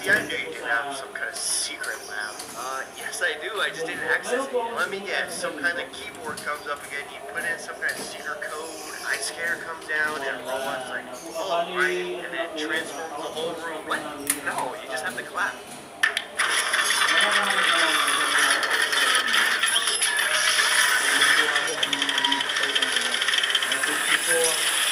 I knew you didn't have some kind of secret lab. Yes I do, I just didn't access it yet. Let me guess, some kind of keyboard comes up again, you put in some kind of secret code, night scanner comes down, and robots like, oh, right, and then transforms the whole room. What? No, you just have to clap. Lemonade?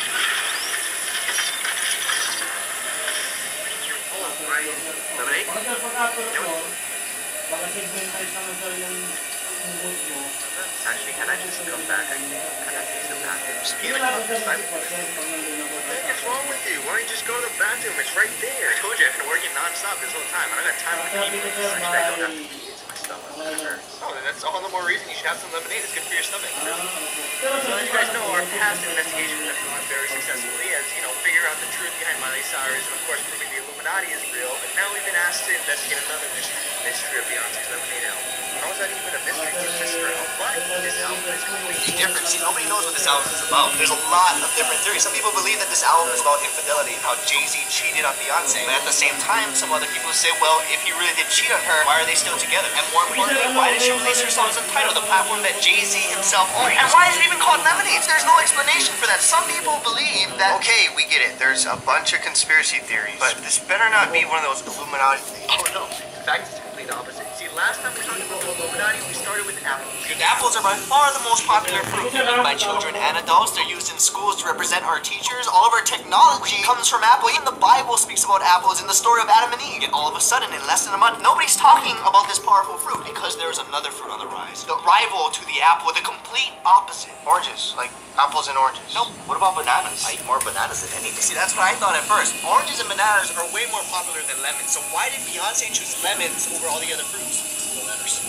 Actually, can I just come back? Can I use the bathroom? Speaking of this, what the heck is wrong with you? Why don't you just go to the bathroom? It's right there. I told you I've been working non-stop this whole time. I don't got time for people. Actually, I don't have to eat it. My stomach. Oh, then that's all the more reason you should have some lemonade. It's good for your stomach. So as you guys know, our past investigations have gone very successfully as, figure out the truth behind Miley Cyrus and, of course, proving the Illuminati is real. But now we've been asked to investigate another mystery of Beyonce's lemonade album. How is that even a mystery? It's a mystery. But this album is completely different. See, nobody knows what this album is about. There's a lot of different theories. Some people believe that this album is about infidelity and how Jay-Z cheated on Beyonce. But at the same time, some other people say, well, if he really did cheat on her, why are they still together? And more importantly, why did she release her songs Untitled, the platform that Jay-Z himself owns? And why is it even called Lemonade? There's no explanation for that. Some people believe that, okay, we get it. There's a bunch of conspiracy theories, but this better not be one of those Illuminati things. Oh, no. In fact, it's the complete opposite. See, last time we talked about the Illuminati, we started with apples. Because apples are by far the most popular fruit. They're eaten by children and adults. They're used in schools to represent our teachers. All of our technology comes from apple. Even the Bible speaks about apples in the story of Adam and Eve. And all of a sudden, in less than a month, nobody's talking about this powerful fruit because there's another fruit on the rise. The rival to the apple, the complete opposite. Oranges, like apples and oranges. Nope. What about bananas? I eat more bananas than anything. See, that's what I thought at first. Oranges and bananas are way more popular than lemons. So why did Beyonce choose lemons over all the other fruits? The letters.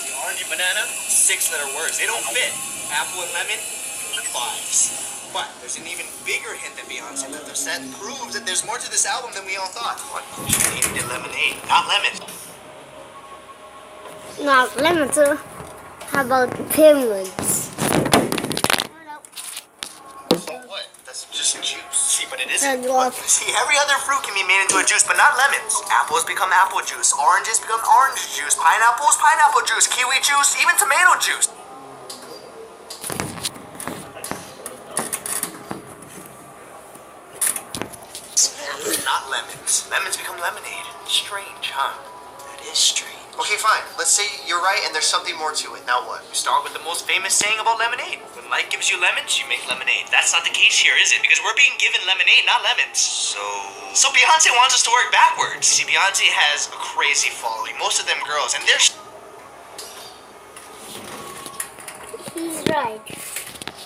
The orange and banana, 6-letter words. They don't fit. Apple and lemon, 5s. But there's an even bigger hint that Beyonce left us that proves that there's more to this album than we all thought. What? She named it Lemonade, not lemon. Not lemon too. How about penguins? What? That's just juice. See, but it isn't. See, every other fruit can be made into a juice, but not lemons. Apples become apple juice. Oranges become orange juice. Pineapples, pineapple juice. Kiwi juice, even tomato juice. Not lemons. Lemons become lemonade. Strange, huh? That is strange. Okay, fine. Let's say you're right and there's something more to it. Now what? We start with the most famous saying about lemonade. When life gives you lemons, you make lemonade. That's not the case here, is it? Because we're being given lemonade, not lemons. So Beyonce wants us to work backwards. See, Beyonce has a crazy following. Most of them girls, and they're... He's right.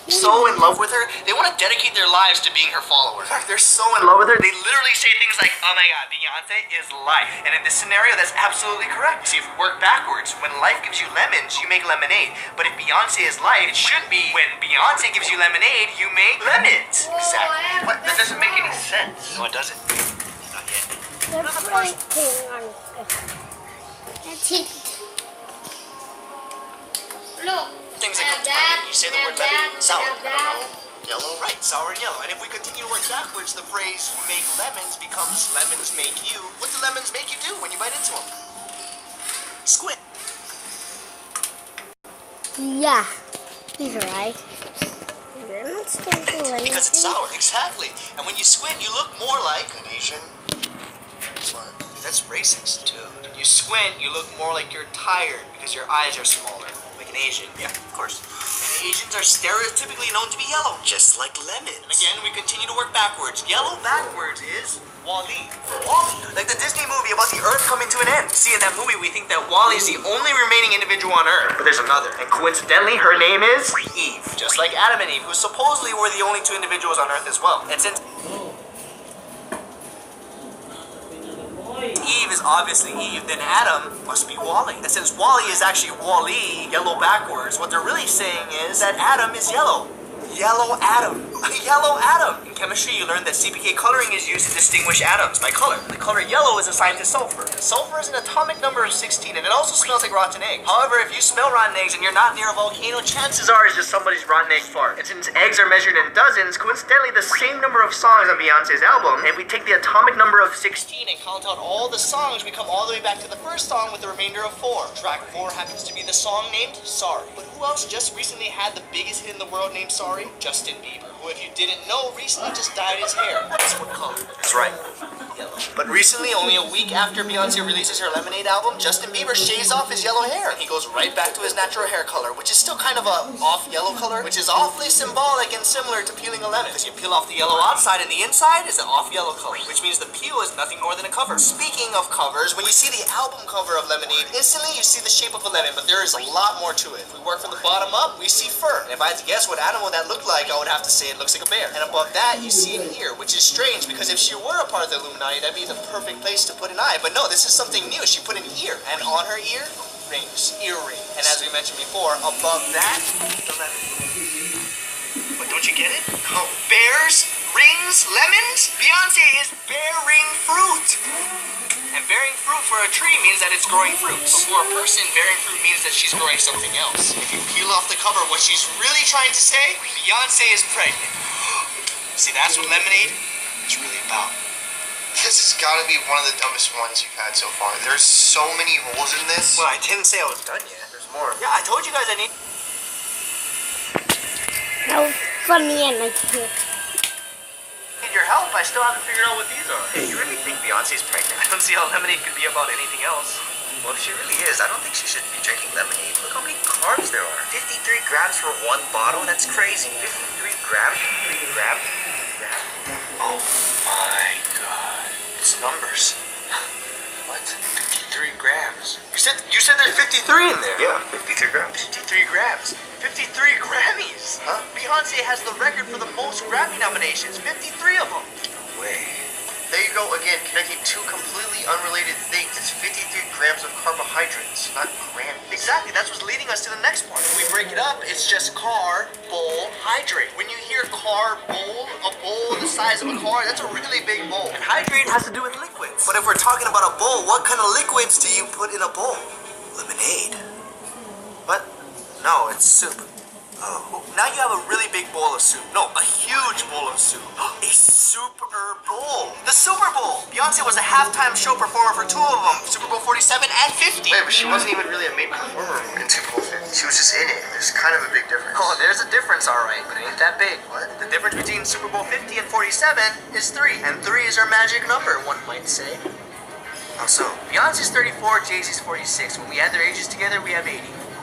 So in love with her, they want to dedicate their lives to being her follower. They're so in love with her, they literally say things like, oh my god, Beyonce is life. And in this scenario, that's absolutely correct. See, if we work backwards, when life gives you lemons, you make lemonade. But if Beyonce is life, it should be, when Beyonce gives you lemonade, you make lemons. Exactly. What? That doesn't make any sense. No, it doesn't. Not yet. They're pointing on That's it. Look. Things that come to mind. You say the word lemon, sour. I don't know. Yellow, right, sour and yellow. And if we continue to work backwards, the phrase make lemons becomes lemons make you. What do lemons make you do when you bite into them? Squint. Yeah, he's right. You're not thinking anything. Because it's sour, exactly. And when you squint, you look more like an Asian. What? That's racist, dude. You squint, you look more like you're tired because your eyes are smaller. An Asian, yeah, of course. And Asians are stereotypically known to be yellow, just like lemons. And again, we continue to work backwards. Yellow backwards is Wall-E. Wall-E, like the Disney movie about the Earth coming to an end. See, in that movie, we think that Wall-E is the only remaining individual on Earth, but there's another. And coincidentally, her name is Eve, just like Adam and Eve, who supposedly were the only 2 individuals on Earth as well. And since Eve is obviously Eve, then Adam must be Wall-E. And since Wall-E is actually Wall-E, yellow backwards, what they're really saying is that Adam is yellow. Yellow atom. A yellow atom. In chemistry, you learned that CPK coloring is used to distinguish atoms by color. The color yellow is assigned to sulfur. Sulfur is an atomic number of 16, and it also smells like rotten egg. However, if you smell rotten eggs and you're not near a volcano, chances are it's just somebody's rotten egg fart. And since eggs are measured in dozens, coincidentally, the same number of songs on Beyonce's album, and if we take the atomic number of 16 and count out all the songs, we come all the way back to the first song with the remainder of 4. Track 4 happens to be the song named Sorry. But who else just recently had the biggest hit in the world named Sorry? Justin Bieber, who, if you didn't know, recently just dyed his hair. Guess what color? That's right. Yellow. But recently, only a week after Beyonce releases her Lemonade album, Justin Bieber shaves off his yellow hair. And he goes right back to his natural hair color, which is still kind of a off yellow color, which is awfully symbolic and similar to peeling a lemon. Because you peel off the yellow outside and the inside is an off yellow color, which means the peel is nothing more than a cover. Speaking of covers, when you see the album cover of Lemonade, instantly you see the shape of a lemon, but there is a lot more to it. If we work from the bottom up, we see fur. And if I had to guess what animal that looked like, I would have to say it looks like a bear. And above that, you see an ear, which is strange because if she were a part of the Illuminati, that'd be the perfect place to put an eye. But no, this is something new. She put an ear, and on her ear, rings, earring. And as we mentioned before, above that, the lemon. But don't you get it? Oh, bears, rings, lemons? Beyonce is bearing fruit. And bearing fruit for a tree means that it's growing fruits. But for a person, bearing fruit means that she's growing something else. If you peel off the cover, what she's really trying to say, Beyonce is pregnant. See, that's what Lemonade is really about. This has got to be one of the dumbest ones you've had so far. There's so many holes in this. Well, I didn't say I was done yet. There's more. Yeah, I told you guys I need... That was funny and I can't. Need your help. I still haven't figured out what these are. Hey, you really think Beyonce's pregnant? I don't see how Lemonade could be about anything else. Well, if she really is, I don't think she should be drinking lemonade. Look how many carbs there are. 53 grams for one bottle? That's crazy. 53 grams? 53 grams? 53 grams? Oh my god. It's numbers. What? 53 grams. You said there's 53 in there. Yeah, 53 grams. 53 grams. 53 Grammys. Huh? Beyonce has the record for the most Grammy nominations. 53 of them. No way. There you go again, connecting two completely unrelated things. It's 53 grams of carbohydrates, not grams. Exactly, that's what's leading us to the next part. If we break it up, it's just car, bowl, hydrate. When you hear car, bowl, a bowl the size of a car, that's a really big bowl. And hydrate has to do with liquids. But if we're talking about a bowl, what kind of liquids do you put in a bowl? Lemonade. What? No, it's soup. Oh. Now you have a really big bowl of soup. No, a huge bowl of soup. A Super Bowl. The Super Bowl. Beyonce was a halftime show performer for 2 of them. Super Bowl 47 and 50. Wait, but she wasn't even really a main performer in Super Bowl 50. She was just in it. There's kind of a big difference. Oh, there's a difference, alright, but it ain't that big. What? The difference between Super Bowl 50 and 47 is 3. And 3 is our magic number, one might say. How so? Beyonce's 34, Jay-Z's 46. When we add their ages together, we have 80.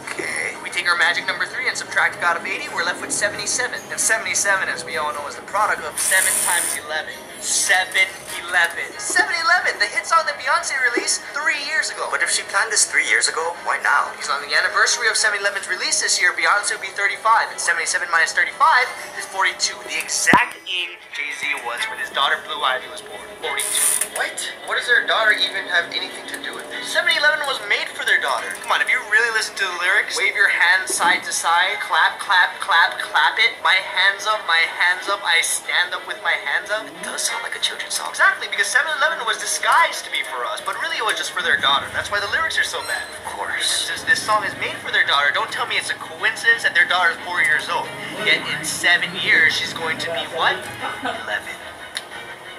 Okay. We take our magic number 3 and subtract it out of 80, we're left with 77. And 77, as we all know, is the product of 7 times 11. 7-Eleven. 7-Eleven, the hit song that Beyonce released 3 years ago. But if she planned this 3 years ago, why now? Because on the anniversary of 7-Eleven's release this year, Beyonce will be 35, and 77 minus 35 is 42. The exact age Jay-Z was when his daughter Blue Ivy was born. 42. What? What does their daughter even have anything to do with this? 7-Eleven was made for their daughter. Come on, if you really listen to the lyrics, wave your hands side to side, clap, clap, clap, clap it. My hands up, I stand up with my hands up. It does sound like a children's song. Exactly, because 7-Eleven was disguised to be for us, but really it was just for their daughter. That's why the lyrics are so bad. Of course. Since this song is made for their daughter, don't tell me it's a coincidence that their daughter is 4 years old. Yet in 7 years, she's going to be what? 11.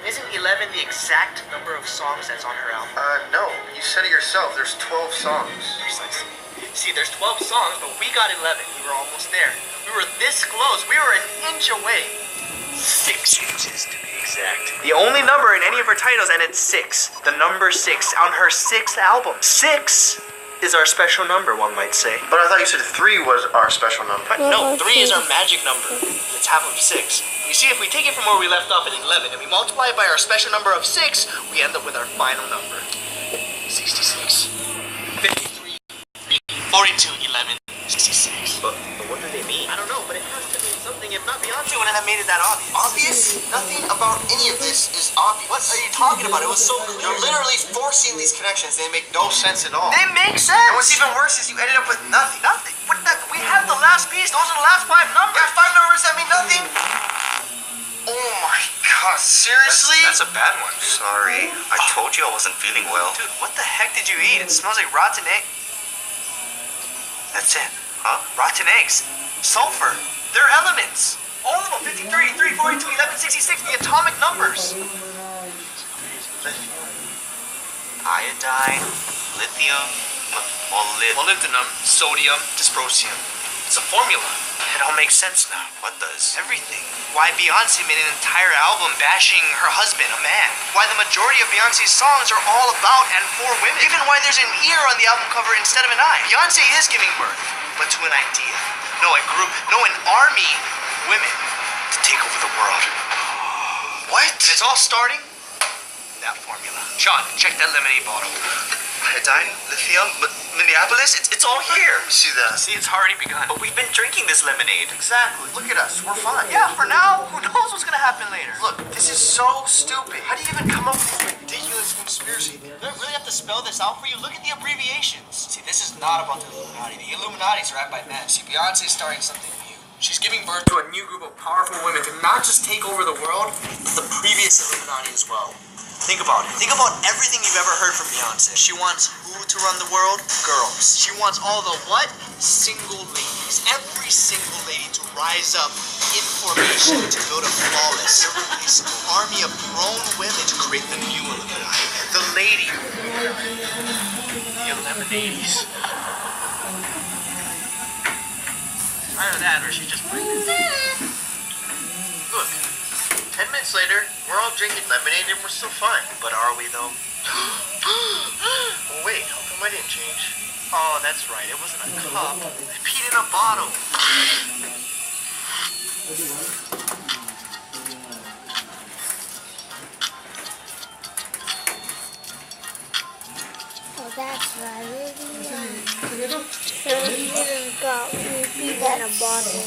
Isn't 11 the exact number of songs that's on her album? No. You said it yourself. There's 12 songs. Precisely. See, there's 12 songs, but we got 11. We were almost there. We were this close. We were an inch away. 6 inches to be exact. The only number in any of her titles, and it's 6. The number 6 on her 6th album. 6 is our special number, one might say. But I thought you said 3 was our special number. But no, 3 is our magic number. It's half of 6. You see, if we take it from where we left off at 11 and we multiply it by our special number of 6, we end up with our final number. 66. 53, 42, 11, 66. But what do they mean? I don't know, but it has to mean something. If not, Beyonce wouldn't have that made it that obvious? Obvious? Nothing about any of this is obvious. What are you talking about? It was so clear. You're literally forcing these connections. They make no sense at all. They make sense. And what's even worse is you ended up with nothing. Nothing. What the, we have the last piece. Those are the last 5 numbers. Yeah, 5 numbers that mean nothing. Oh my god, seriously? That's a bad one. Sorry. I told you I wasn't feeling well. Dude, what the heck did you eat? It smells like rotten egg. That's it. Huh? Rotten eggs. Sulfur. They're elements. All of them. 53, 3, 42, 11, 66. The atomic numbers. Iodine, lithium, molybdenum, sodium, dysprosium. It's a formula. It all makes sense now. What does? Everything. Why Beyonce made an entire album bashing her husband, a man. Why the majority of Beyonce's songs are all about and for women. Even why there's an ear on the album cover instead of an eye. Beyonce is giving birth, but to an idea. No, a group. No, an army. Women to take over the world. What? It's all starting with that formula. Sean, check that lemonade bottle. Iodine, lithium, Minneapolis, it's all here. See that? See, it's already begun. But we've been drinking this lemonade. Exactly. Look at us. We're fine. Yeah, for now. Who knows what's gonna happen later? Look, this is so stupid. How do you even come up with this ridiculous conspiracy theory? Do I really have to spell this out for you? Look at the abbreviations. See, this is not about the Illuminati. The Illuminati's run by men. See, Beyonce's starting something new. She's giving birth to a new group of powerful women to not just take over the world, but the previous Illuminati as well. Think about it. Think about everything you've ever heard from Beyonce. She wants who to run the world? Girls. She wants all the what? Single ladies. Every single lady to rise up in formation to build a flawless, irreplaceable army of grown women to create the new Illuminati. The lady. The Eliminades. Either that or she's just pregnant. Look, 10 minutes later, we're all drinking lemonade and we're still fine. But are we though? Well, wait, how come I didn't change? Oh, that's right. It wasn't a cup. I peed in a bottle. Oh, that's right. We peed in a bottle.